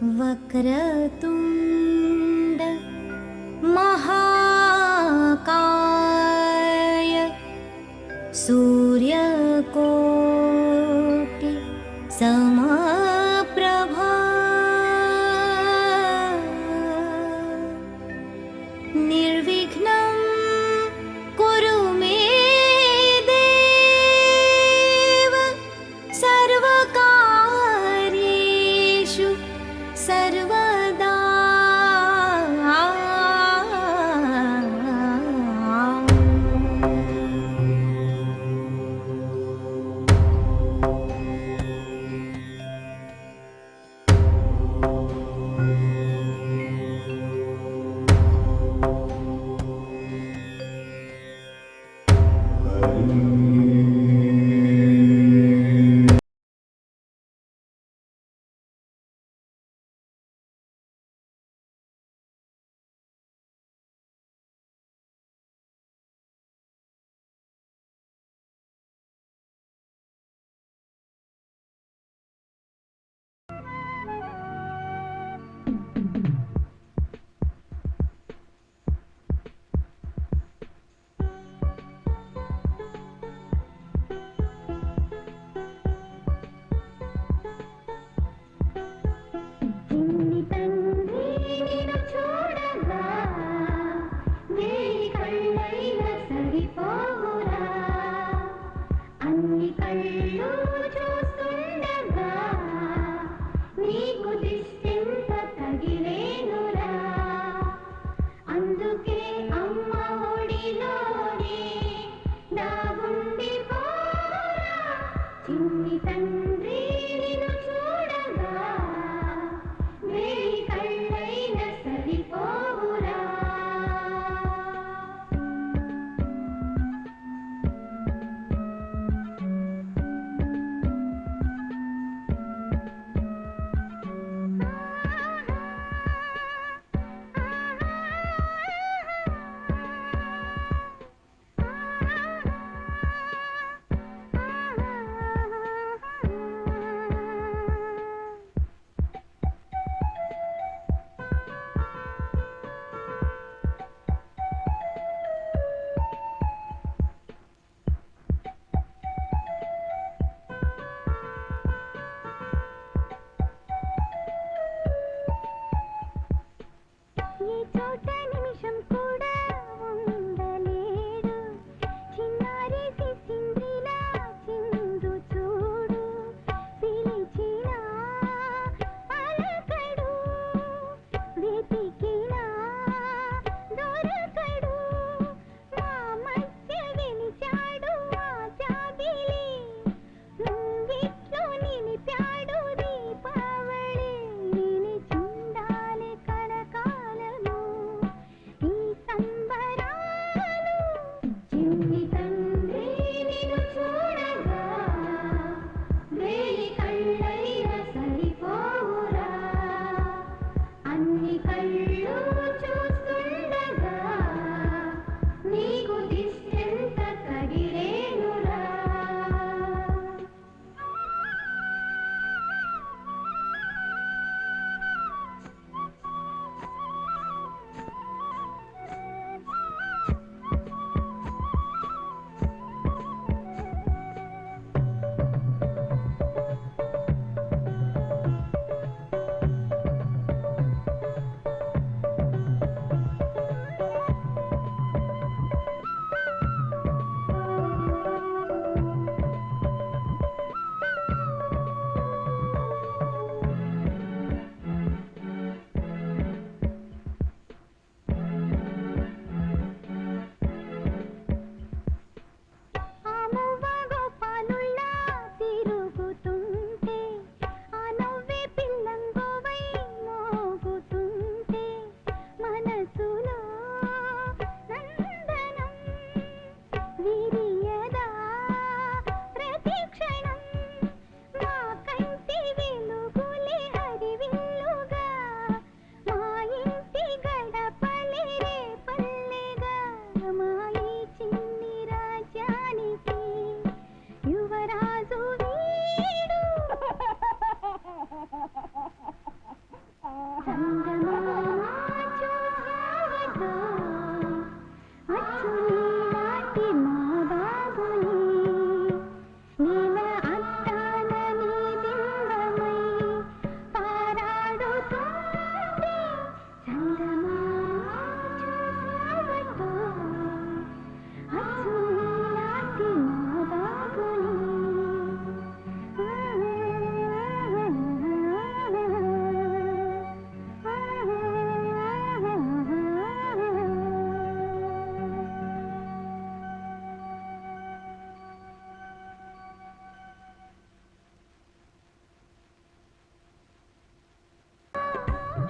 वक्रतुण्ड महाकाय सूर्यकोटि समप्रभा निर्विघ्नं कुरु मे देव सर्वकार्येषु सर्वदा।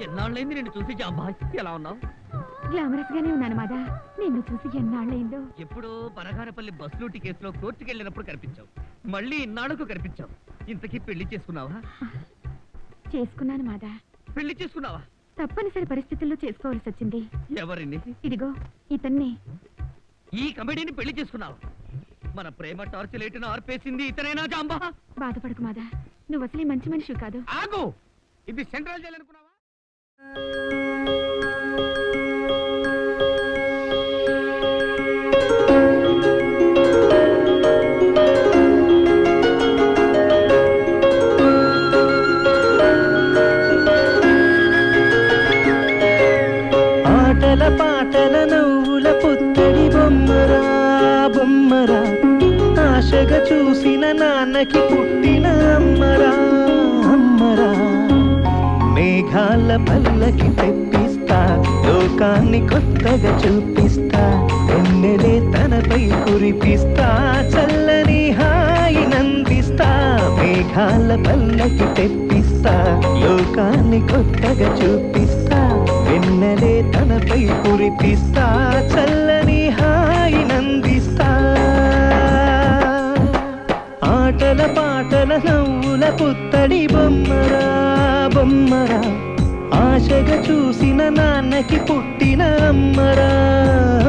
ఎన్నాళ్ళైంది నిన్ను చూసి జాంబా. ఎలా ఉన్నావు? గ్లామరస్ గానే ఉన్నాను మాదా. నిన్ను చూసి ఎన్నాళ్ళైందో. ఎప్పుడో బనగానపల్లి బస్ లూటి కేసులో కోర్టుకి వెళ్ళినప్పుడు కనిపించావు. మళ్ళీ ఇన్నాళ్ళకు కనిపించావు. ఇంతకీ పెళ్లి చేసుకున్నావా? చేసుకున్నాను మాదా. పెళ్లి చేసుకున్నావా? తప్పనిసరి పరిస్థితుల్లో చేసుకోవాల్సి వచ్చింది. ఎవరిని? ఇదిగో ఇతన్ని. ఈ కమెడీని పెళ్లి చేసుకున్నావా? మన ప్రేమ టార్చ్ లైట్ను ఆర్పేసింది ఇతనేనా జాంబా? బాధపడకు మాదా, నువ్వు అసలే మంచి మనిషి కాదు. ఆగు! ఇది సెంట్రల్ జైలు అనుకున్నావా? ఆటల పాటల నవ్వుల పుత్తడి బొమ్మరా బొమ్మరా, ఆశగా చూసిన నాన్నకి పుట్టిన అమ్మరా అమ్మరా. మేఘాల పల్లకి తెప్పిస్తా, లోకాన్ని కొత్తగా చూపిస్తా, వెన్నెలే తనపై కురిపిస్తా, చల్లని హాయి నందిస్తా. మేఘాల పల్లకి తెప్పిస్తా, లోకాన్ని కొత్తగా చూపిస్తా, వెన్నెలే తనపై కురిపిస్తా, చల్లని హాయి నందిస్తా. ఆటల పాటల నవ్వుల పుత్తడి బొమ్మరా బొమ్మరా, ఆశగా చూసిన నాన్నకి పుట్టిన అమ్మరా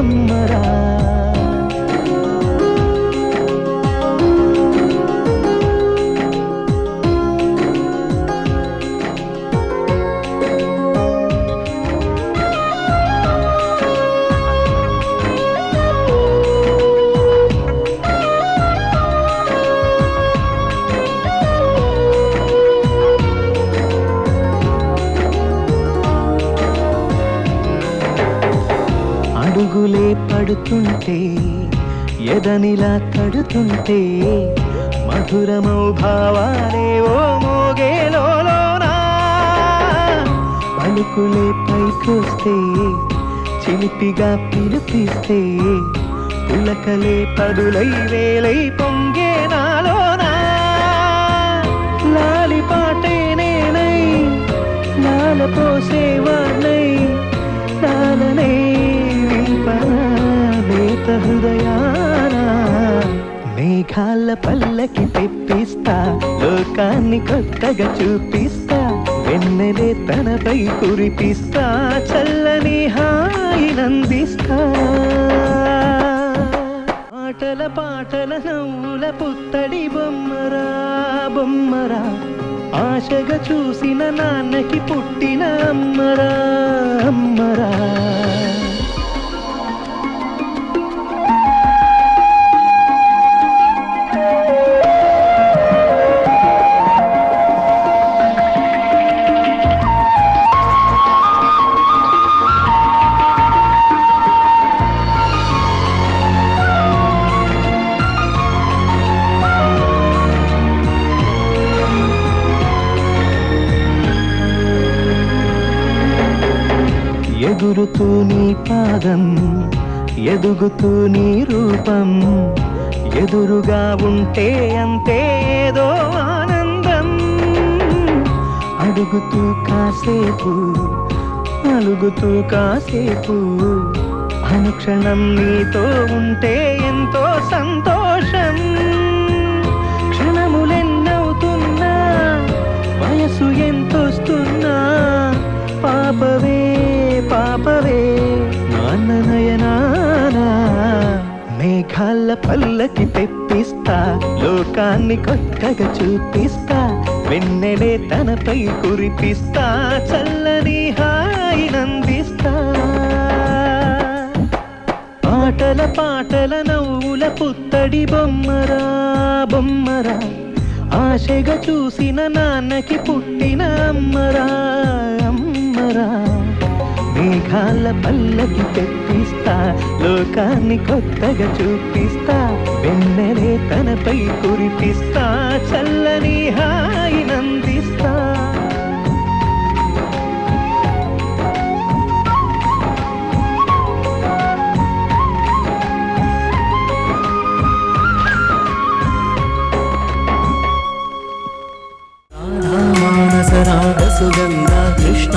అమ్మరా. అడుగులే పడుతుంటే, ఎదనిలా తడుతుంటే, మధురమౌ భావాలే ఓ మోగేలోనా. పలుకులే పైకొస్తే, చిలిపిగా పిలిపిస్తే, పులకలే పదులై వేలై పొంగే నాలోనా. లాలి పాటే నేనై, లాల పోసేవాణ్ణై, లాలనే నేత హృదయాన. మేఘాల పల్లకి తెప్పిస్తా, లోకాన్ని కొత్తగా చూపిస్తా, వెన్నెలే తనపై కురిపిస్తా, చల్లని హాయి నందిస్తా. ఆటల పాటల నవ్వుల పుత్తడి బొమ్మరా బొమ్మరా, ఆశగా చూసిన నాన్నకి పుట్టిన అమ్మరా అమ్మరా. ఎగురుతూ నీ పాదం, ఎదుగుతూ నీ రూపం, ఎదురుగా ఉంటే అంతే ఏదో ఆనందం. అడుగుతూ కాసేపు, అలుగుతూ కాసేపు, అనుక్షణం నీతో ఉంటే ఎంతో సంతోషం. క్షణములెన్నవుతున్నా, వయసు ఎంతొస్తున్నా, పాపవే పాపవే నాన్న నయనానా. మేఘాల పల్లకి తెప్పిస్తా, లోకాన్ని కొత్తగా చూపిస్తా, వెన్నెలే తనపై కురిపిస్తా, చల్లని హాయి నందిస్తా. ఆటల పాటల నవ్వుల పుత్తడి బొమ్మరా బొమ్మరా, ఆశగా చూసిన నాన్నకి పుట్టిన అమ్మరా అమ్మరా. మేఘాల పల్లకి తెప్పిస్తా, లోకాన్ని కొత్తగా చూపిస్తా, వెన్నెలే తనపై కురిపిస్తా, చల్లని హాయి నందిస్తా. మానస రాగ సుగంధ కృష్ణ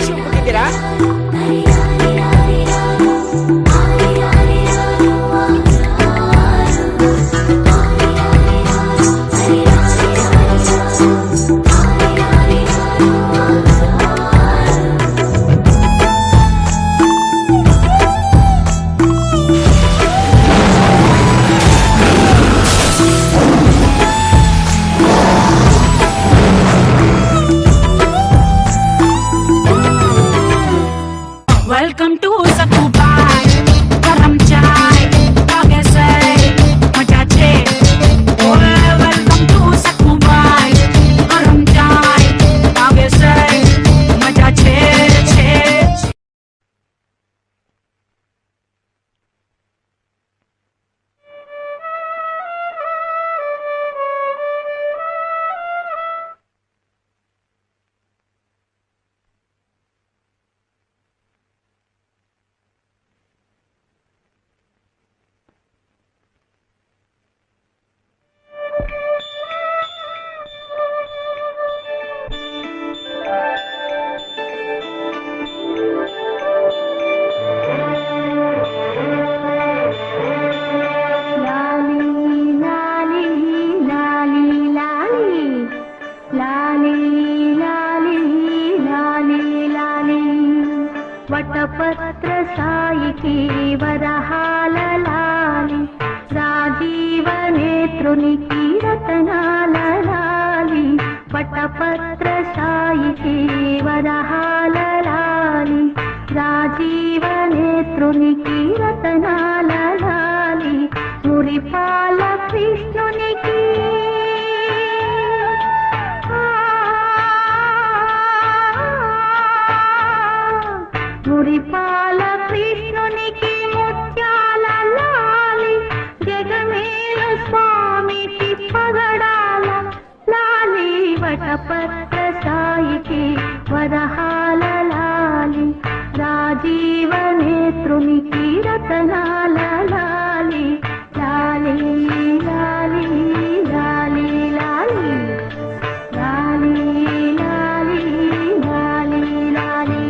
వర్షం పుట్టిందిరా. Welcome to Sakubai, garam chai, aage se maja che. Welcome to Sakubai, garam chai, aage se maja che che. వటపత్ర సాయికి వరహాల లాలి రాజీవ నేత్రునికి రతనాల లాలి వటపత్ర సాయికి వరహాల లాలి రాజీవ నేత్రునికి రతనాల లాలి మురిపాల కృష్ణునికి మురిపాల కృష్ణునికి ముత్యాల లాలి జగమేల స్వామికి పగడాల లాలి వటపత్ర సాయికి వరహాల లాలి రాజీవ నేత్రునికి రతనాల లాలి లాలి లాలి లాలి లాలి లాలి లాలి లాలి లాలి.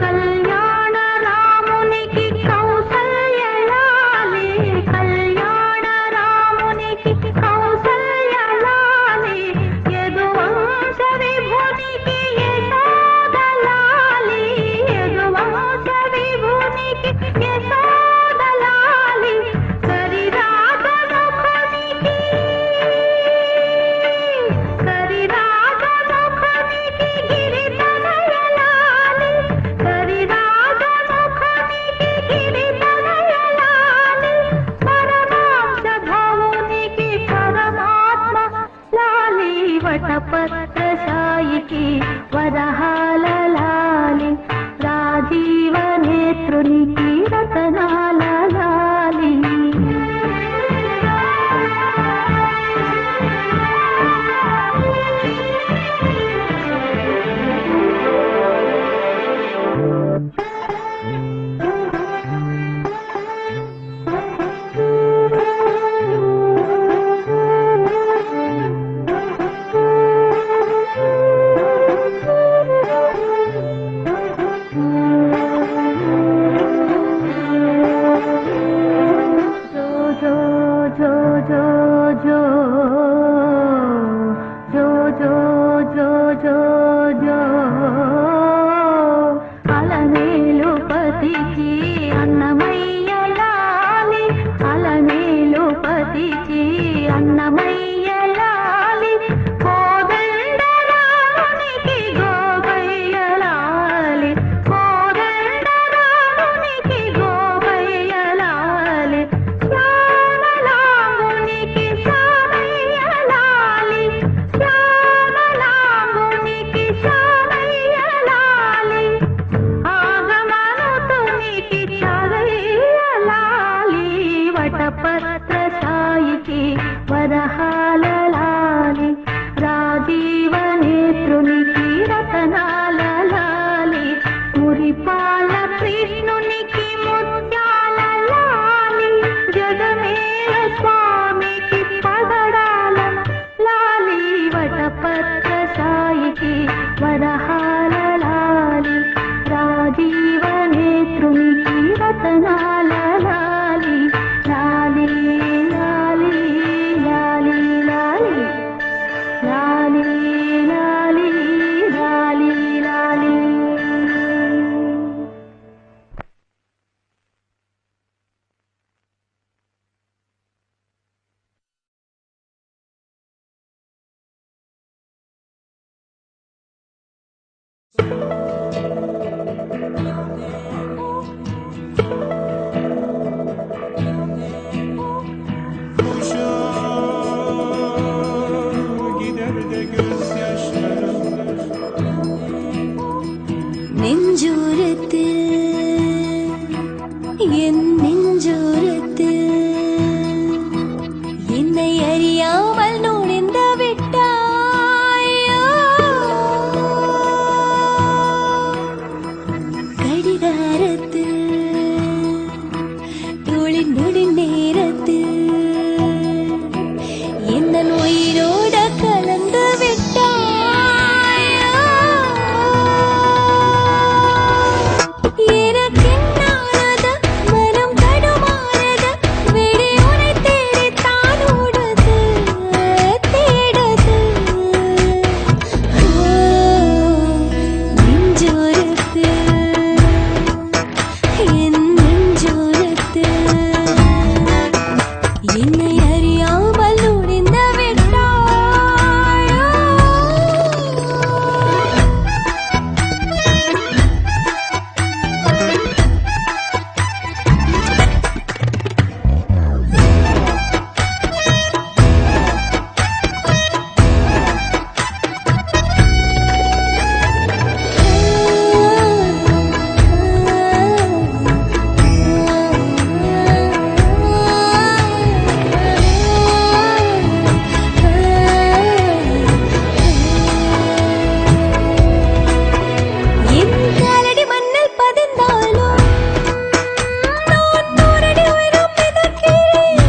కళ్యాణ రామునికి కౌసల్య లాలి కళ్యాణ రామునికి కౌసల్య లాలి యదువంశ విభునికి యశోద లాలి యదువంశ విభునికి యశోద లాలి కరిరాజ ముఖనికి కరిరాజ ముఖనికి గిరితనయ లాలి కరిరాజ ముఖనికి గిరితనయ లాలి పరమాంశ భవునికి పరమాత్మ లాలి వటపత్ర సాయికి వరహాల లాలి రాజీవ నేత్రునికి రతనాల లాలి. நெஞ்சோரத்தில் என் நெஞ்சோரத்தில் என்னை அறியாமல் நுழைந்து விட்டாயோ கடிகாரத்தில் தோளின் நொடி நேரத்தில் என்ன உயிரோட கலந்து விட்டாயோ எனக்கென்னானது மனம் தடுமாறுது விடி உனை தேடித்தான் ஓடுது தேடுது நெஞ்சோரத்து என் நெஞ்சோரத்து என்னை அறியாமல் நுழைந்து விட்டாயோ என் காலடி மண்ணில் பதிந்தாலும் நான் நூறடி உயரம் மிதக்கிறேன்.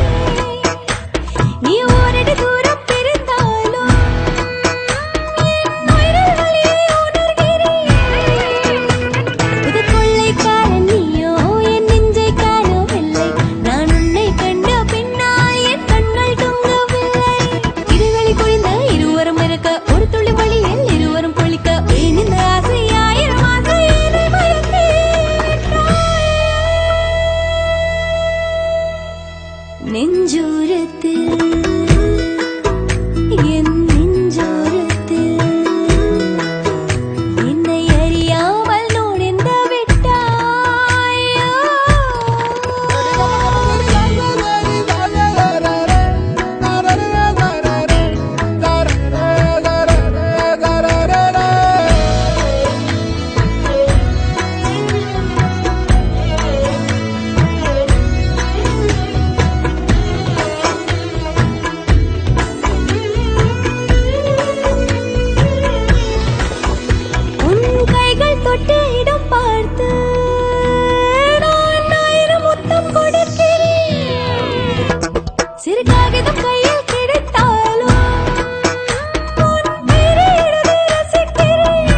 நீ ஓரடி தூரம் பிரிந்தாலும் என் உயிரில் வலியை உணர்கிறேன். புது கொள்ளைக்காரன் நீயோ என் நெஞ்சை காணவில்லை. நான் உன்னை கண்ட பின்னால் என் கண்கள் தூங்கவில்லை. இடைவெளி குறைந்த இருவரும் இருக்க ஒரு துளி வழியில் இருவரும் குளிக்க ஏன் இந்த ஆசை ஆயிரம் ஆசை என்னை மயக்கி விட்டாய். நெஞ்சோரத்தில் என் நெஞ்சோரத்தில் என்னை அறியாமல் நுழைந்து விட்டாயோ உன் கைகள் தொட்ட இடம் பார்த்து நான் ஆயிரம் முத்தம் கொடுக்கிறேன். சிறு காகிதம் கையில் கிடைத்தாலும் உன் பெயரை எழுதி ரசிக்கிறேன்.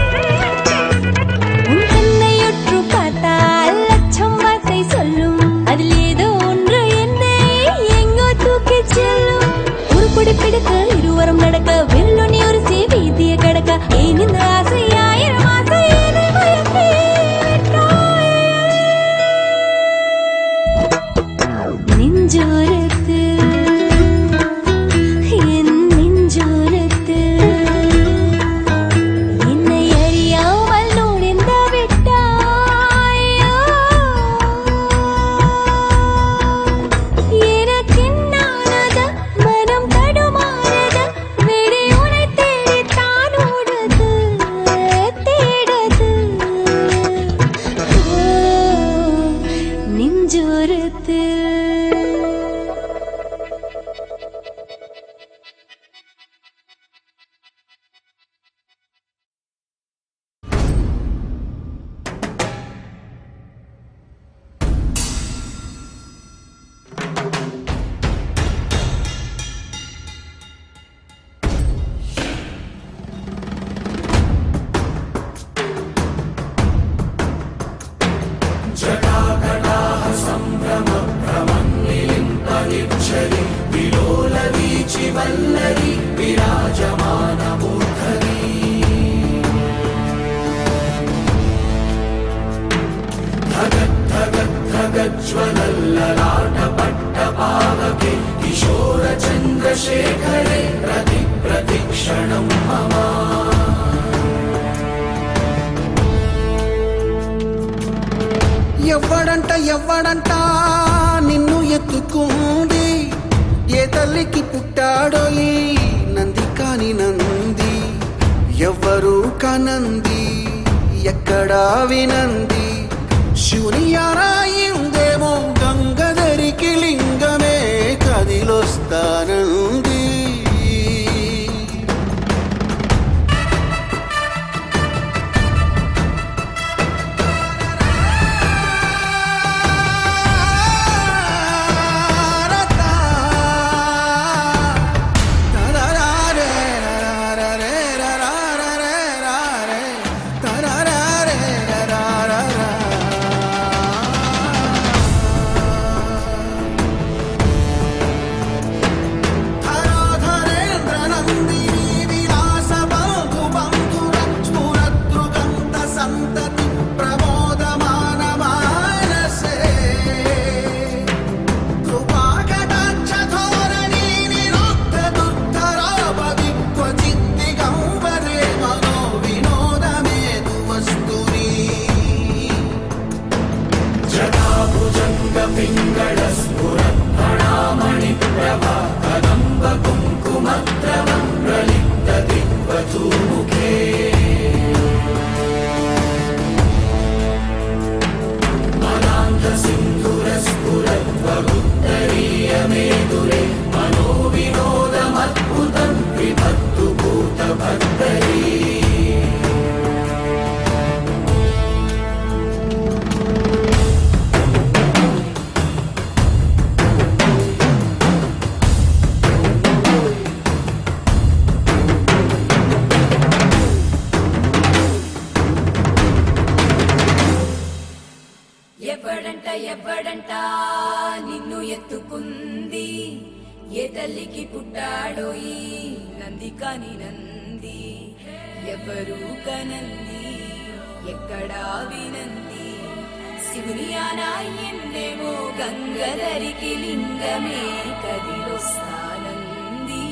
உன் கண்ணையுற்று பார்த்தால் லட்சம் வார்த்தை சொல்லும். அதில் ஏதோ ஒன்று என்னை எங்கோ தூக்கிச் செல்லும். ஒரு பொடி பிடிக்க இருவரும் நடக்க வெள்ளொனி ஒரு வீதிய கடக்க ஏன் இந்த ஆசை ஆயிரம் ஆசை என்னை மயக்கி விட்டாய். நெஞ்சோரத்து என் நெஞ்சோரத்து என்னை அறியாமல் நுழைந்து விட்டாயோ எனக்கென்னானது மனம் தடுமாறுது விடி உனை தேடித்தான் ஓடுது தேடுது நெஞ்சோரத்து ఎవ్వడంట నిన్ను ఎత్తుకుంది ఏ తల్లికి పుట్టాడో ఈ నంది కాని నంది ఎవ్వరు కనంది ఎక్కడా వినంది శివుని ఆరాయిందేమో గంగధరికి లింగమే కదిలొస్తానంది ఎవడంట నిన్ను ఎత్తుకుంది ఏ తల్లికి పుట్టాడో ఈ నంది కాని నంది ఎవరు కనంది ఎక్కడా వినంది శివుని ఆనాయిందేమో గంగధరికి లింగమే కదిలొస్తానంది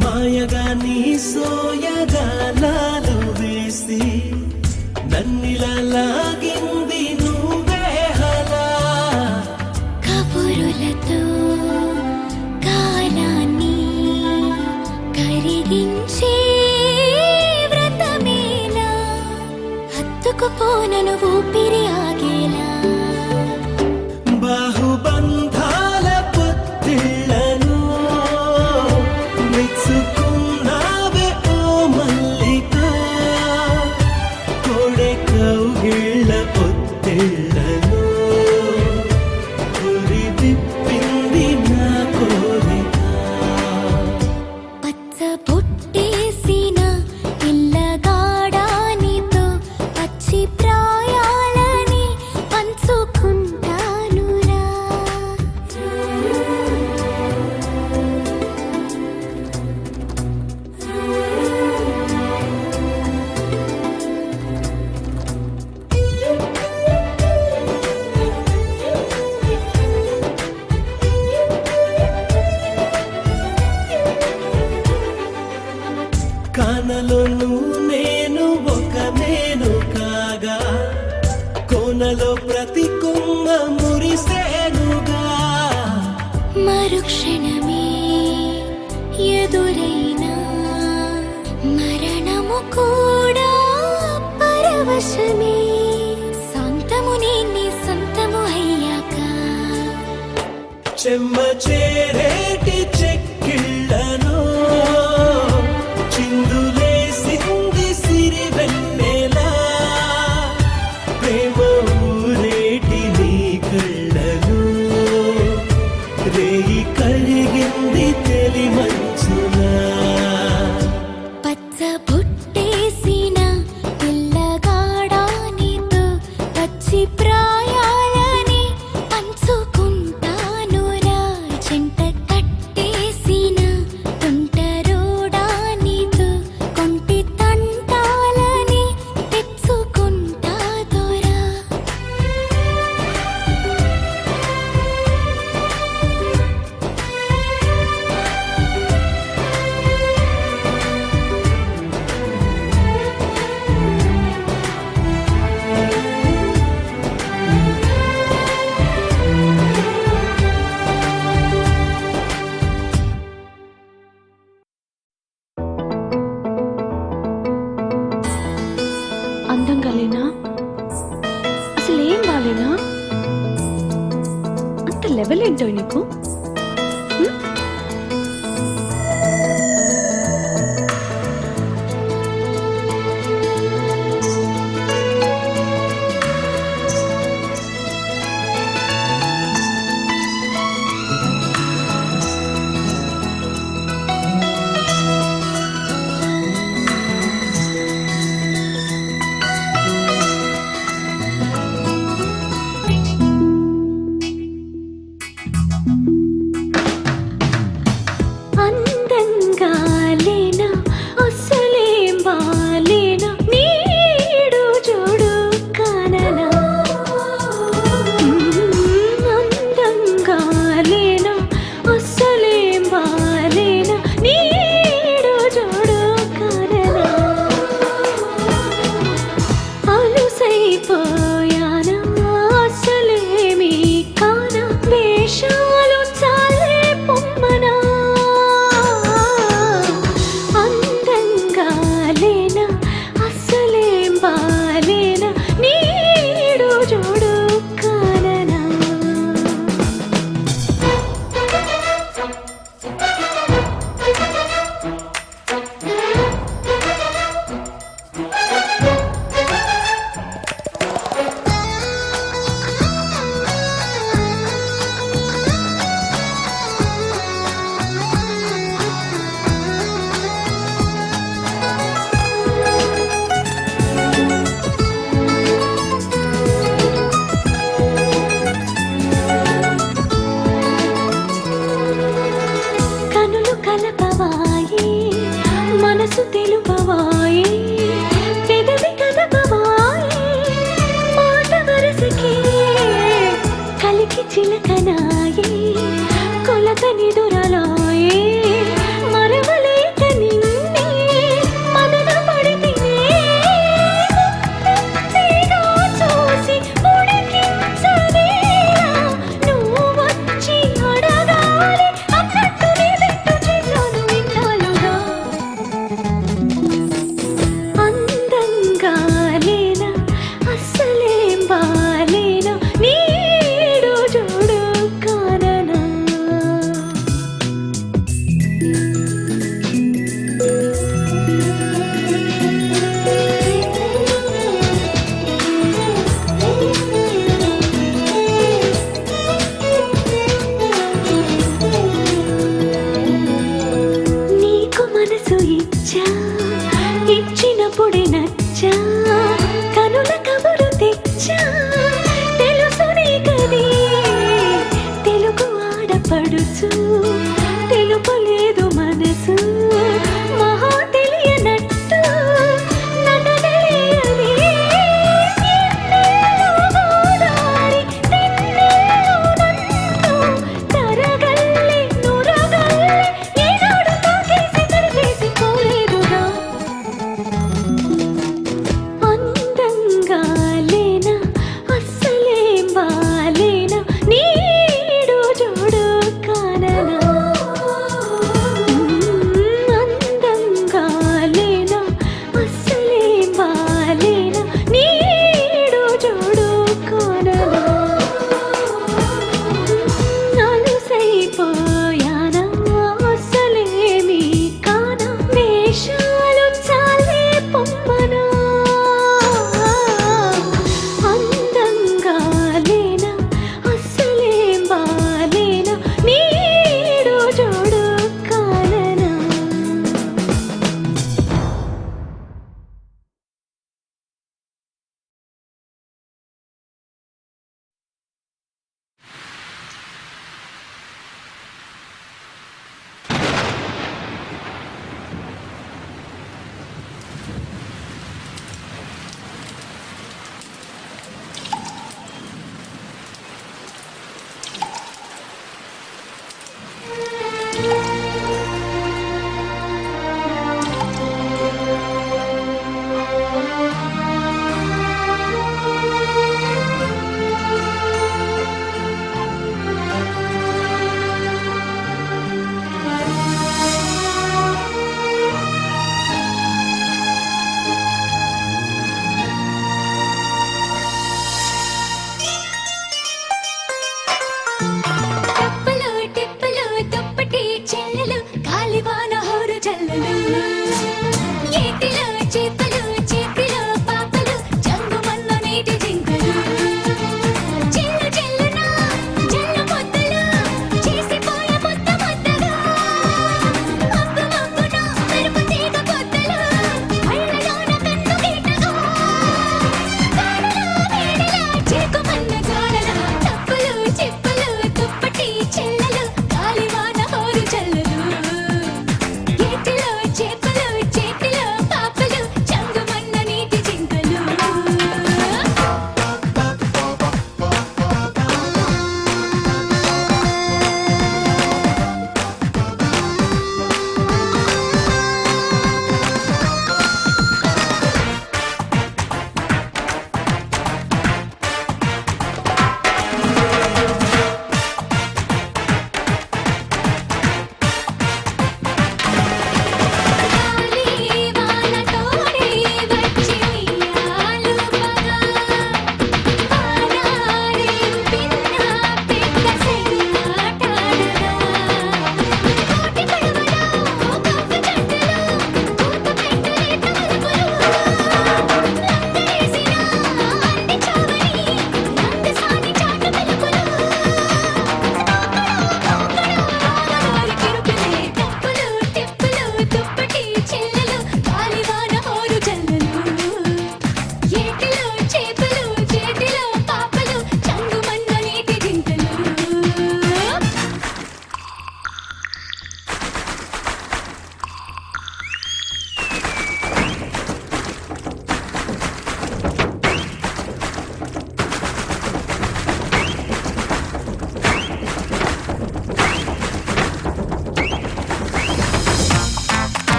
మాయగా నీ సోయగాలాలు వేసి నన్నిలా లాగింది నువ్వే హలా కబురులతో కాలాన్ని కరిగించే వ్రతమేలా హత్తుకుపోనను ఊపిరి ఆగేలా బాహుబంధాల పొత్తిళ్లను మెచ్చుకున్నావే ఓ మల్లిక కోడె కౌగిళ్ళ పొత్తిళ్లను గురి విప్పింది నా కోరిక పచ్చ బొట్టేసిన పిల్లగాడానితో పచ్చి ప్రాయాల కానలోను నేను ఒక నేను కాగా కోనలో ప్రతి కొమ్మ మురిసేనుగా మరుక్షణమే ఎదురైనా మరణము కూడా పరవశమే సొంతము నీ సొంతము అయ్యాక చెమ్మ చేరేటి చెక్కిళ్ళను చిందులేసింది సిరివెన్నెలా ప్రేమ ఊరేటి నీ కళ్ళను రేయి కరిగింది తెలి మంచులా పచ్చ బుట్టేసిన పిల్లగాడా నీతో పచ్చి ప్రాయాలని పంచుకుంటానురా చెంట కట్టేసిన తుంటరోడా నీతో కొంటి తంటాలని తెచ్చుకుంటా దొరా అందంగా లేనా? అసలు ఏం బాలేనా? అంత లెవెల్ ఏంటో నీకు? అందంగా లేనా అసలేం బాలేనా నీడు జోడు కాననా అందంగా లేనా అసలేం బాలేనా నీడు జోడు కాననా అలుసైపోయానా అసలేమీ కానా వేషాలు చాలే పొమ్మనా అందంగా లేనా అసలేం బాలేనా నీడు జోడు కాననా కనులు కలపవాయే మనసు తెలుపవాయే పెదవి కదపవాయే మాట వరసకే కలికి చిలకనాయే కొలత నిదురలాయే మరవలేక నిన్నే మదన పడితినే ముత్తెగా చూసి ఉడికించనేలా నువ్వు వచ్చి అడగాలి అన్నట్టు నీ వెంట చేశాను విన్నాలుగా అందంగా లేనా అస్సలేం బాలేనా నీడు జోడు కాననా నీకు మనసు ఇచ్చా ఇచ్చినప్పుడే నచ్చా కనుల కబురు తెచ్చా తెలుసు నీకది తెలుగు ఆడపడుచు తెలుపలేదు మనసు మహా తెలియనట్టు నటనలేయని ఎన్నేళ్ళో గోదారి తెన్నేళ్ళో నన్ను తరగల్లే నురగల్లే ఏనాడు తాకేసి తరిచేసి పోలేదుగా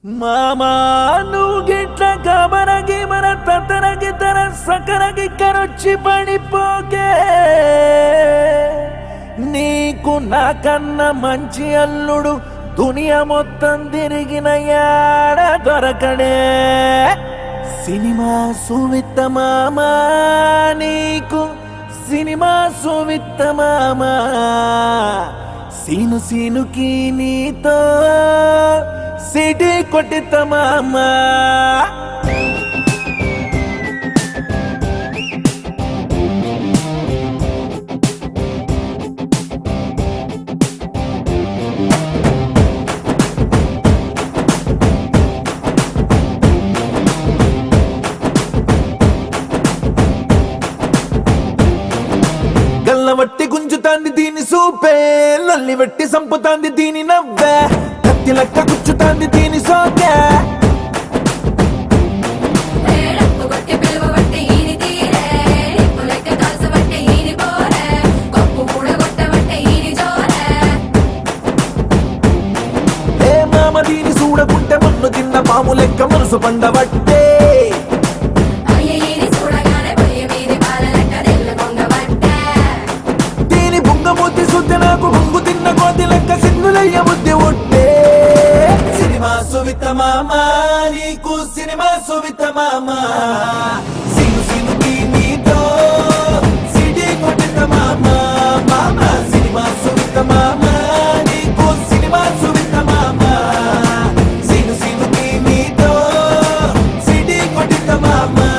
మామా నువ్వు గిట్ల కబరగి మన తతరగి తర సకరగి కరొచ్చి పడిపోకే నీకు నాకన్నా మంచి అల్లుడు దునియా మొత్తం తిరిగిన యాడ దొరకడే సినిమా సువిత్త మామా నీకు సినిమా సువిత్త మామా సీను సీనుకి నీతో సిటీ కొట్టిత మామా గల్లవట్టి గుంజుతాంది దీని సూపే లల్లి వెట్టి సంపుతాంది దీని నవ్వే కత్తి లెక్క గుచ్చుతాంది దీని సోకే డప్పు కొట్టి పిలువబట్టి ఈని తీరే నిప్పు లెక్క కాల్చబట్టి ఈని పోరే కప్పు కూడా కొట్టబట్టి ఈని జోరే ఏ మామ దీని చూడకుంటే మన్ను తిన్న పాము లెక్క మనసు పండబట్టే అయ్య ఈని చూడగానే పొయ్యి మీది పాల లెక్క తెల్ల కొంగబట్టే దీని బుంగమూతి శుద్ధి నాకు బొంగు తిన్న కోతి లెక్క సిగ్గులయ్య బుద్ధి ఒట్టే సినిమా సువిత మామా నీకు సినిమా సువిత మామా సిను సినుకి నీతో సిటీ కొట్టిన మామా మామా సినిమా సువిత మామా నీకు సినిమా సువిత మామా సిను సినుకి నీతో సిటీ కొట్టిన మామా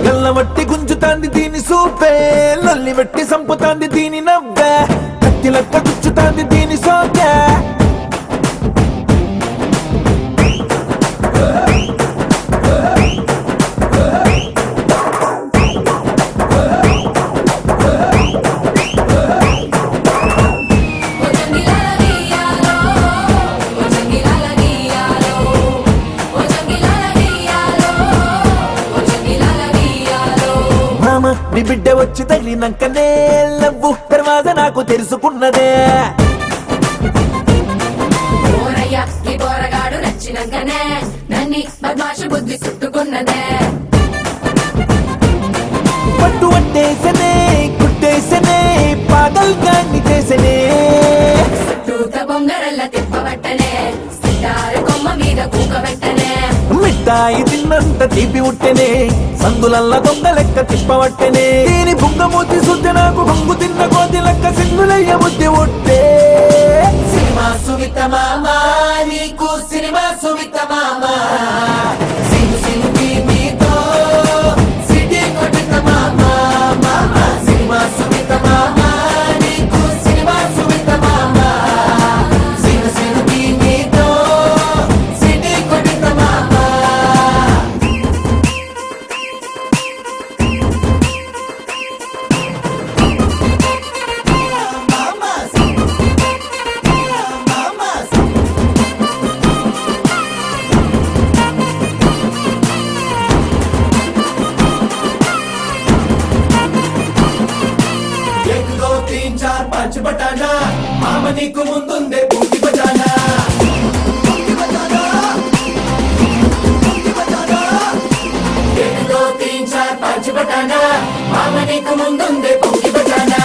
గల్లవట్టి గుంజుతాంది దీని సూపే లల్లి వెట్టి సంపుతాంది దీని నవ్వే కత్తి లెక్క గుచ్చుతాంది దీని సోకే ఓ జంగిలాల గీయాలో ఓ జంగిలాల గీయాలో ఓ జంగిలాల గీయాలో ఓ జంగిలాల గీయాలో మామ నీ బిడ్డ వచ్చి తగిలినాకనే లవ్వు తర్వాత నాకు తెలుసుకున్నదే ఓరయ్య ఈ పోరగాడు నచ్చినాకనే నన్ని బద్మాషు బుద్ధి చుట్టుకున్నదే పట్టు పట్టేసనే కుట్టేసనే పాగల్ గాన్ని చేసనే టూత బొంగరల్ల తిప్పబట్టనే సితారు కొమ్మ మీద కూకబెట్టనే మిఠాయి తిన్నంత తీపి ఉట్టెనే సందులల్ల దొంగ లెక్క తిప్పవట్టెనే దీని బుంగమూతి శుద్ధి నాకు బొంగు తిన్న కోతి లెక్క సింగులయ్య బుద్ధి ఒట్టే సినిమా సువిత మామా నీకు సినిమా సువిత మామా సిను సినుకి నీతో సిటీ కొట్టిత మామా మామా సినిమా సువిత మామా నీకు సినిమా సువిత మామా సిను సినుకి నీతో సిటీ కొట్టిత మామా एक दो तीन चार पाँच बटाना मामा నీకు ముందుందే పూర్తి బజానా పూర్తి బజానా పూర్తి బజానా एक दो तीन चार पाँच बटाना मामा నీకు ముందుందే పూర్తి బజానా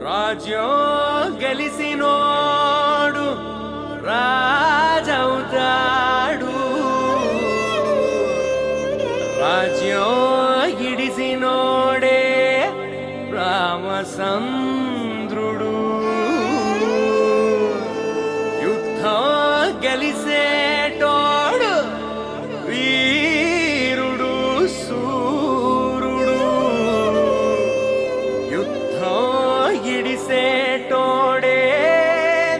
రాజ్యం గెలిసినోడు రాజవుతాడు, రాజ్యం ఇడిసినోడే రామచంద్రుడు. యుద్ధం గెలిసేటోడు వీరుడు సూరుడు, యుద్ధం ఇడిసేటోడే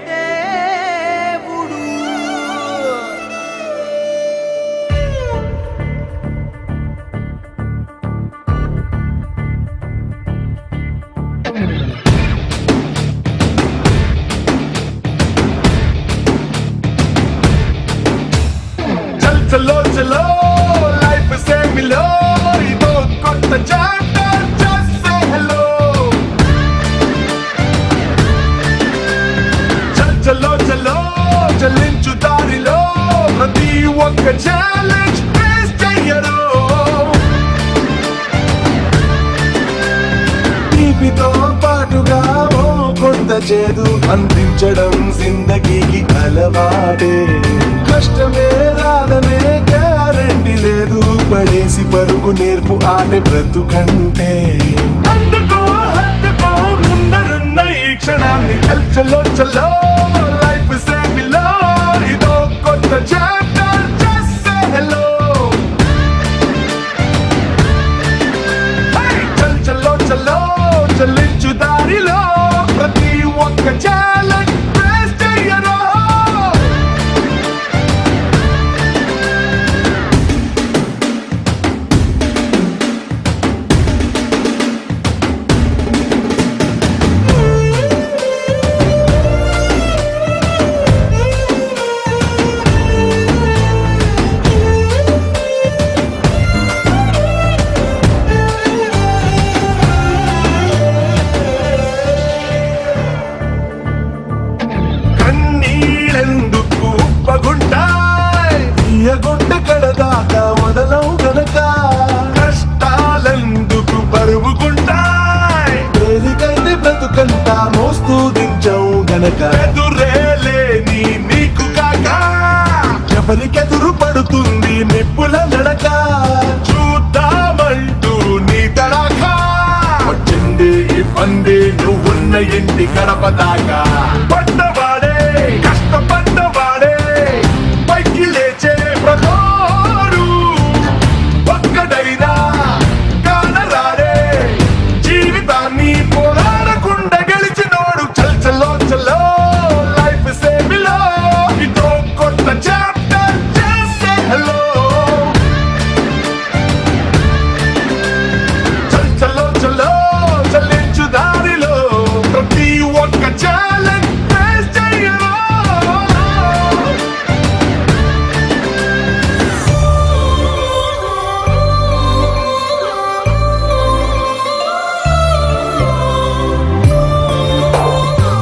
దేవుడు. చల్ చలో చలో లైఫ్ సే మిలో, ఇదో కొత్త చాప్టర్, జస్ట్ సే హలో. చల్ చలో చలో చలించు దారిలో, ప్రతి ఒక్క ఛాలెంజ్ ఫేస్ చెయ్యరు. తీపితో పాటుగా ఓ కొంత చేదు అందించడం జిందగీకి అలవాటే. కష్టమే రాదనే గ్యారంటీ లేదు, పడేసి పరుగు నేర్పు ఆటే బ్రతుకంటే. అందుకో హద్దుకో ముందరున్న ఈ క్షణాన్ని, చల్లో చల్లో లైఫ్ సే మిలో, ఇదో కొత్త చాప్టర్, జస్ట్ సే హలో. చల్ చల్లో చల్లో చలించు దారిలో, గనక ఎదురేలే నీకు కాక ఎవరికెదురు పడుతుంది నిప్పుల నడక చూద్దామంటూ నీ తడాక వచ్చింది ఈ పంది నువ్వున్న ఇంటి గడప దాకా